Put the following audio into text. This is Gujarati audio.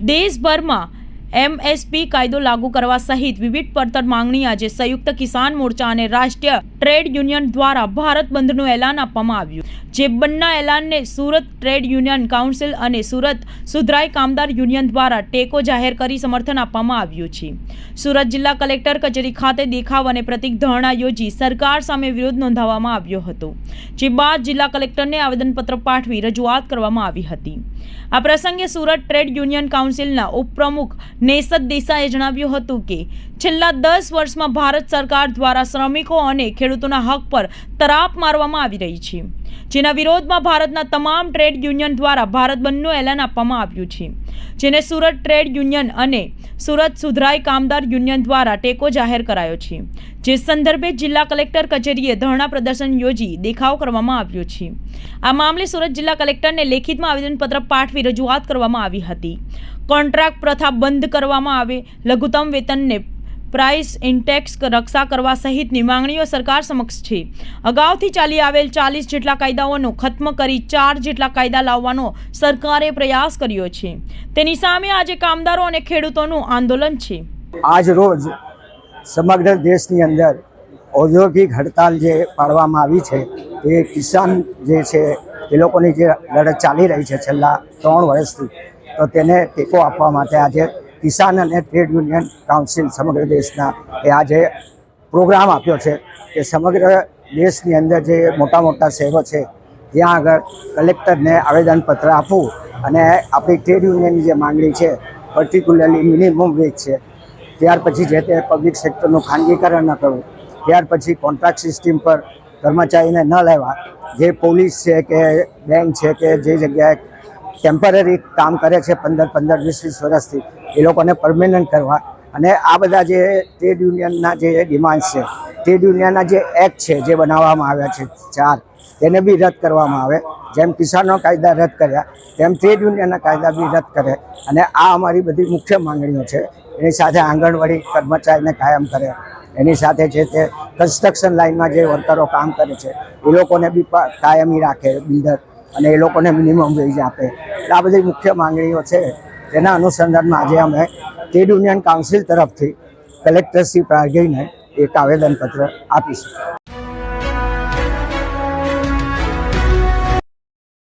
દેશભરમાં એમએસપી કાયદો લાગુ કરવા સહિત વિવિધ પડતર માંગણી આજે સંયુક્ત કિસાન મોરચા અને રાષ્ટ્રીય ટ્રેડ યુનિયન દ્વારા ભારત બંધનું એલાન આપવામાં આવ્યું, જે બંને એલાનને સુરત ટ્રેડ યુનિયન કાઉન્સિલ અને સુરત સુધરાઈ કામદાર યુનિયન દ્વારા ટેકો જાહેર કરી સમર્થન આપવામાં આવ્યું છે। સુરત જિલ્લા કલેક્ટર કચેરી ખાતે દેખાવ અને પ્રતિક ધરણા યોજી સરકાર સામે વિરોધ નોંધાવવામાં આવ્યો હતો, જે બાદ જિલ્લા કલેક્ટરને આવેદનપત્ર પાઠવી રજૂઆત કરવામાં આવી હતી। આ પ્રસંગે સુરત ટ્રેડ યુનિયન કાઉન્સિલના ઉપપ્રમુખ નેસત દેસાઈએ જણાવ્યું હતું કે છેલ્લા 10 વર્ષમાં ભારત સરકાર દ્વારા શ્રમિકો અને ખેડૂતોના હક પર તરાપ મારવામાં આવી રહી છે, જેના વિરોધમાં ભારતના તમામ ટ્રેડ યુનિયન દ્વારા ભારત બંધનું એલાન આપવામાં આવ્યું છે, જેને સુરત ટ્રેડ યુનિયન અને સુરત સુધરાઈ કામદાર યુનિયન દ્વારા ટેકો જાહેર કરાયો છે, જે સંદર્ભે જિલ્લા કલેક્ટર કચેરીએ ધરણા પ્રદર્શન યોજી દેખાવ કરવામાં આવ્યો છે। આ મામલે સુરત જિલ્લા કલેક્ટરને લેખિતમાં આવેદનપત્ર પાઠવી રજૂઆત કરવામાં આવી હતી। કોન્ટ્રાક્ટ પ્રથા બંધ કરવામાં આવે, લઘુત્તમ વેતનને પ્રાઇસ ઇન્ડેક્સ રક્ષા કરવા સહિતની માંગણીઓ સરકાર સમક્ષ છે। અગાઉથી ચાલી આવેલ 40 જેટલા કાયદાઓનો ખત્મ કરી 4 જેટલા કાયદા લાવવાનો સરકારે પ્રયાસ કર્યો છે, તેની સામે આજે કામદારો અને ખેડૂતોનું આંદોલન છે। આજ રોજ સમગ્ર દેશની અંદર ઔદ્યોગિક હડતાલ જે પાડવામાં આવી છે એ કિસાન જે છે એ લોકોની જે લડત ચાલી રહી છે છેલ્લા 3 વર્ષથી, તો તેને ટેકો આપવા માટે આજે કિસાન અને ટ્રેડ યુનિયન કાઉન્સિલ સમગ્ર દેશના એ આજે પ્રોગ્રામ આપ્યો છે કે સમગ્ર દેશની અંદર જે મોટા મોટા શહેરો છે ત્યાં આગળ કલેક્ટરને આવેદનપત્ર આપવું અને આપણી ટ્રેડ યુનિયનની જે માંગણી છે પર્ટિક્યુલરલી મિનિમમ વેજ છે, ત્યાર પછી જે તે પબ્લિક સેક્ટરનું ખાનગીકરણ ન કરવું, ત્યાર પછી કોન્ટ્રાક્ટ સિસ્ટમ પર કર્મચારીને ન લેવા, જે પોલીસ છે કે બેંક છે કે જે જગ્યાએ ટેમ્પરરી કામ કરે છે 15-15, 20-20 વર્ષથી એ લોકોને પરમેનન્ટ કરવા, અને આ બધા જે ટ્રેડ યુનિયનના જે ડિમાન્ડ છે, ટ્રેડ યુનિયનના જે એક્ટ છે જે બનાવવામાં આવ્યા છે 4, તેને બી રદ કરવામાં આવે। જેમ કિસાનનો કાયદા રદ કર્યા તેમ ટ્રેડ યુનિયનના કાયદા બી રદ કરે, અને આ અમારી બધી મુખ્ય માંગણીઓ છે। એની સાથે આંગણવાડી કર્મચારીને કાયમ કરે, એની સાથે જે તે કન્સ્ટ્રક્શન લાઇનમાં જે વર્કરો કામ કરે છે એ લોકોને બી કાયમી રાખે બિલ્ડર, અને એ લોકોને મિનિમમ વેજ આપે। એટલે આ બધી મુખ્ય માંગણીઓ છે, તેના અનુસંધાનમાં આજે અમે ટ્રેડ યુનિયન કાઉન્સિલ તરફથી કલેક્ટરશ્રી પ્રાર્ગીને એક આવેદનપત્ર આપીશું।